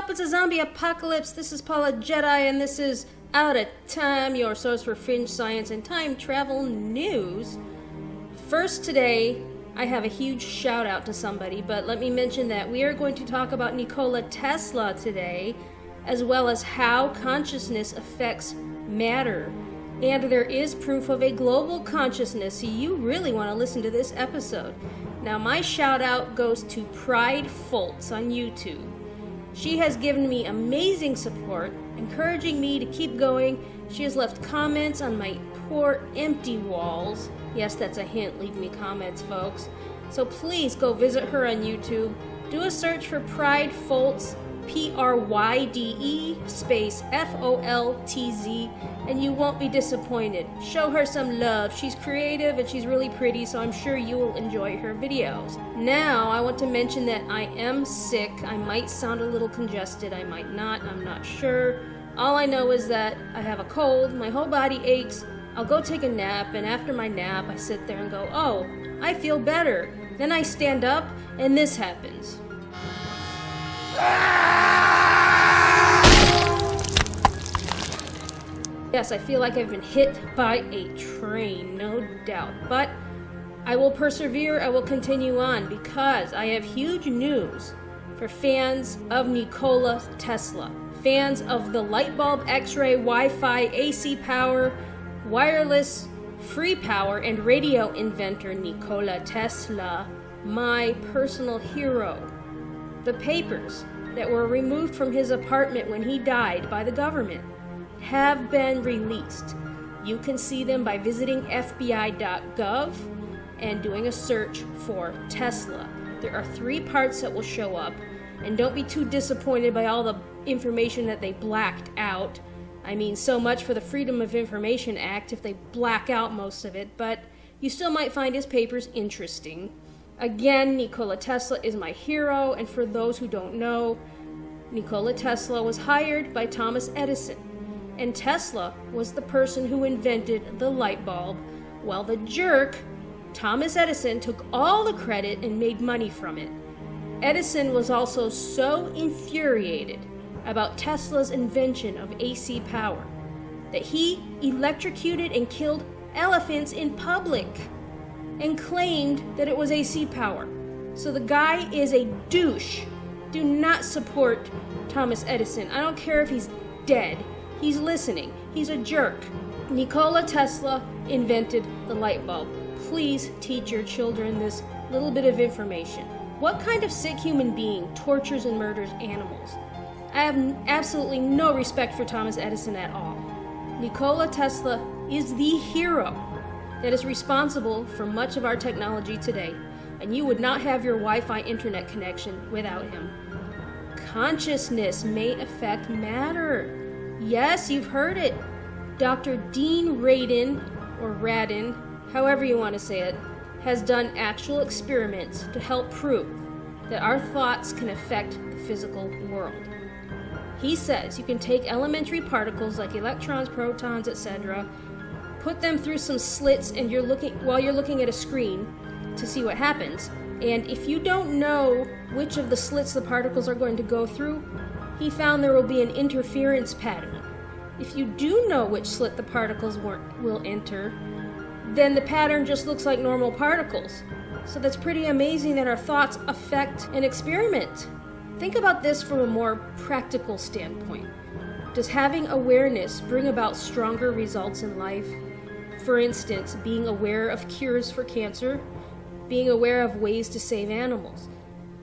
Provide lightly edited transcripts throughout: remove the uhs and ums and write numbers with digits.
up? It's a zombie apocalypse. This is Paula Jedi, and this is OuttaTime, your source for fringe science and time travel news. First today, I have a huge shout out to somebody, but let me mention that we are going to talk about Nikola Tesla today, as well as how consciousness affects matter. And there is proof of a global consciousness, so you really want to listen to this episode. Now, my shout out goes to Pride Foltz on YouTube. She has given me amazing support, encouraging me to keep going. She has left comments on my poor empty walls. Yes, that's a hint, leave me comments, folks. So please go visit her on YouTube. Do a search for Pride Foltz, Pryde space Foltz, and you won't be disappointed. Show her some love. She's creative and she's really pretty, so I'm sure you will enjoy her videos. Now, I want to mention that I am sick. I might sound a little congested, I might not, I'm not sure. All I know is that I have a cold, my whole body aches, I'll go take a nap, and after my nap, I sit there and go, oh, I feel better. Then I stand up, and this happens. Yes, I feel like I've been hit by a train, no doubt. But I will persevere, I will continue on, because I have huge news for fans of Nikola Tesla, fans of the light bulb, X-ray, Wi-Fi, AC power, wireless, free power, and radio inventor Nikola Tesla, my personal hero. The papers that were removed from his apartment when he died by the government have been released. You can see them by visiting FBI.gov and doing a search for Tesla. There are 3 parts that will show up, and don't be too disappointed by all the information that they blacked out. I mean, so much for the Freedom of Information Act if they black out most of it, but you still might find his papers interesting. Again, Nikola Tesla is my hero, and for those who don't know, Nikola Tesla was hired by Thomas Edison, and Tesla was the person who invented the light bulb, while the jerk, Thomas Edison, took all the credit and made money from it. Edison was also so infuriated about Tesla's invention of AC power that he electrocuted and killed elephants in public and claimed that it was AC power. So the guy is a douche. Do not support Thomas Edison. I don't care if he's dead. He's listening. He's a jerk. Nikola Tesla invented the light bulb. Please teach your children this little bit of information. What kind of sick human being tortures and murders animals? I have absolutely no respect for Thomas Edison at all. Nikola Tesla is the hero that is responsible for much of our technology today, and you would not have your Wi-Fi internet connection without him. Consciousness may affect matter. Yes, you've heard it. Dr. Dean Radin, or Radin, however you want to say it, has done actual experiments to help prove that our thoughts can affect the physical world. He says you can take elementary particles like electrons, protons, etc., put them through some slits and while you're looking at a screen to see what happens. And if you don't know which of the slits the particles are going to go through, he found there will be an interference pattern. If you do know which slit the particles will enter, then the pattern just looks like normal particles. So that's pretty amazing that our thoughts affect an experiment. Think about this from a more practical standpoint. Does having awareness bring about stronger results in life? For instance, being aware of cures for cancer, being aware of ways to save animals.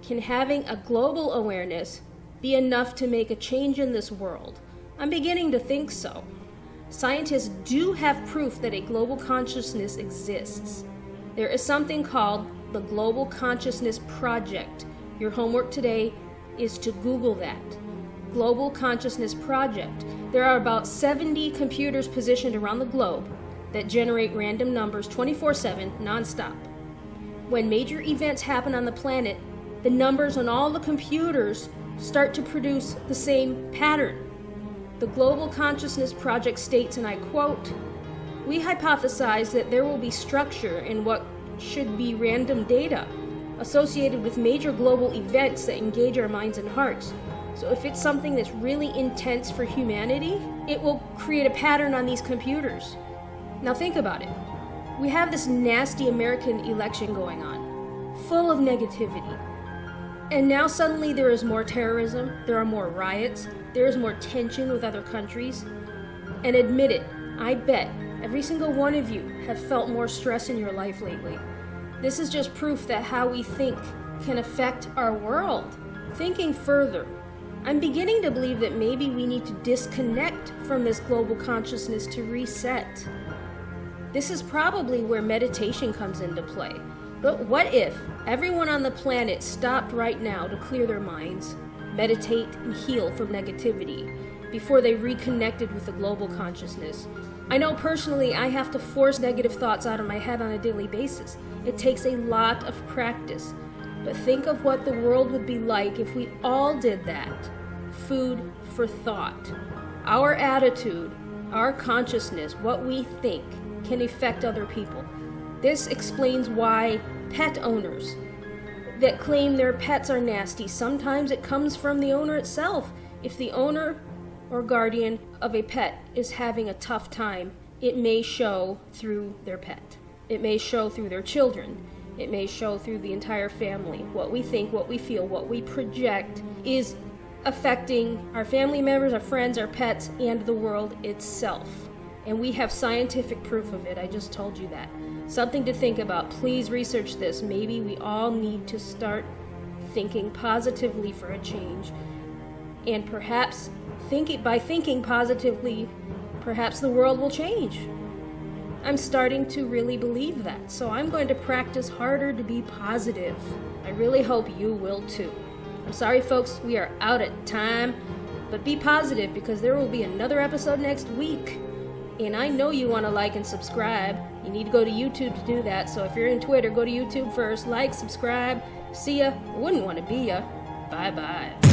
Can having a global awareness be enough to make a change in this world? I'm beginning to think so. Scientists do have proof that a global consciousness exists. There is something called the Global Consciousness Project. Your homework today is to Google that. Global Consciousness Project. There are about 70 computers positioned around the globe that generate random numbers 24/7, nonstop. When major events happen on the planet, the numbers on all the computers start to produce the same pattern. The Global Consciousness Project states, and I quote, "We hypothesize that there will be structure in what should be random data associated with major global events that engage our minds and hearts. So if it's something that's really intense for humanity, it will create a pattern on these computers. Now think about it. We have this nasty American election going on, full of negativity. And now suddenly there is more terrorism, there are more riots, there is more tension with other countries. And admit it, I bet every single one of you have felt more stress in your life lately. This is just proof that how we think can affect our world. Thinking further, I'm beginning to believe that maybe we need to disconnect from this global consciousness to reset. This is probably where meditation comes into play. But what if everyone on the planet stopped right now to clear their minds, meditate, and heal from negativity before they reconnected with the global consciousness? I know personally I have to force negative thoughts out of my head on a daily basis. It takes a lot of practice. But think of what the world would be like if we all did that. Food for thought. Our attitude, our consciousness, what we think can affect other people. This explains why pet owners that claim their pets are nasty, sometimes it comes from the owner itself. If the owner or guardian of a pet is having a tough time, it may show through their pet. It may show through their children. It may show through the entire family. What we think, what we feel, what we project is affecting our family members, our friends, our pets, and the world itself. And we have scientific proof of it. I just told you that. Something to think about. Please research this. Maybe we all need to start thinking positively for a change. And perhaps by thinking positively, perhaps the world will change. I'm starting to really believe that. So I'm going to practice harder to be positive. I really hope you will too. I'm sorry, folks, we are out at time. But be positive because there will be another episode next week. And I know you want to like and subscribe. You need to go to YouTube to do that. So if you're in Twitter, go to YouTube first. Like, subscribe. See ya. Wouldn't want to be ya. Bye-bye.